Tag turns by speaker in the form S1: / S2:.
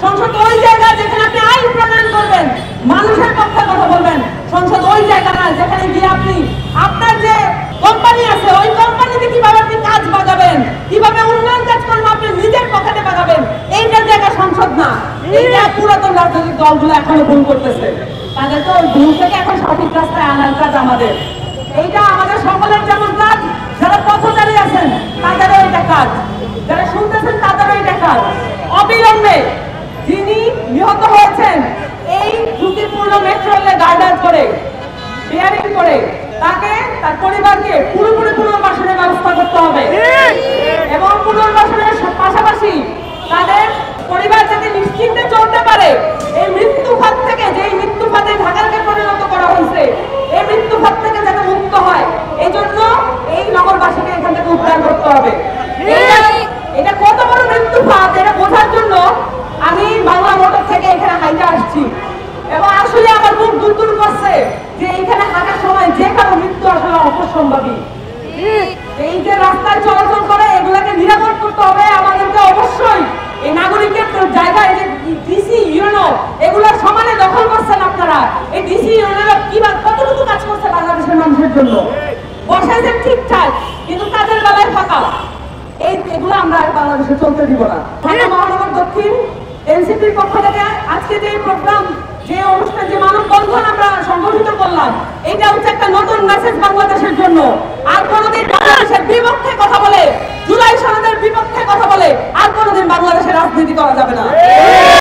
S1: সংসদ ওই জায়গা যেখানে আপনি আইন প্রণয়ন করবেন, মানুষের পক্ষে কথা বলবেন। সংসদ ওই জায়গা না যেখানে গিয়ে আপনি আপনার যে কোম্পানি আছে ওই কোম্পানিতে কিভাবে আপনি কাজ বাগাবেন, কিভাবে উন্নয়ন কাজকর্ম আপনি নিজের পকেটে বাগাবেন, এইটার জায়গা সংসদ না। এইটা পুরাতন রাজনৈতিক দলগুলো এখনো ভুল করতেছে। তাদেরকে ওই ভুল থেকে এখন সঠিক রাস্তায় আনার কাজ আমাদের। এইটা আমাদের সকলের যেমন কাজ, যারা পথচারী আছেন তাদেরও এটা কাজ, যারা শুনতেছেন তাদেরও এটা কাজ। অবিলম্বে যিনি নিহত হয়েছেন এই ঝুঁকিপূর্ণ মেট্রো রেলে গার্ডার করে বিয়ারিং করে তাকে তার পরিবারকে পুরোপুরি পুনর্বাসনের ব্যবস্থা করতে হবে এবং পুনর্বাসনের পাশাপাশি তাদের পরিবার যাতে নিশ্চিন্তে চলতে পারে, এই মৃত্যুফাত থেকে, যে মৃত্যুফাতে ঢাকাকে পরিণত করা হয়েছে, এই মৃত্যুফাত থেকে যাতে মুক্ত হয়, এই জন্য এই নগরবাসীকে এখান থেকে উদ্ধার করতে হবে। এটা কত বড় মৃত্যুফাত এটা বোঝার জন্য আমি বাংলা মোটর থেকে এখানে হাইটে আসছি এবং আসলে আমার খুব দূর করছে যে এইখানে হাঁটার সময় যে কারো মৃত্যু আসলে অবশ্যম্ভাবী। এই যে রাস্তায় চলাচল করে এগুলাকে নিরাপদ করতে হবে আমাদেরকে অবশ্যই। এই নাগরিকের জায়গায় যে ডিসি ইউনো এগুলোর সমানে দখল করছেন আপনারা, এই ডিসি ইউনোরা কিভাবে কতটুকু কাজ করছে বাংলাদেশের মানুষের জন্য, বসাইছেন ঠিকঠাক, কিন্তু তাদের বেলায় ফাঁকা। এগুলো আমরা বাংলাদেশে চলতে দিব না। ঢাকা মহানগর দক্ষিণ এনসিপির পক্ষ থেকে আজকে যে প্রোগ্রাম, যে অনুষ্ঠান, যে মানববন্ধন আমরা সংগঠিত করলাম, এটা হচ্ছে একটা নতুন মেসেজ বাংলাদেশের জন্য। আর কোনোদিন বাংলাদেশের বিপক্ষে কথা বলে, জুলাই সনদের বিপক্ষে কথা বলে আর কোনোদিন বাংলাদেশের রাজনীতি করা যাবে না।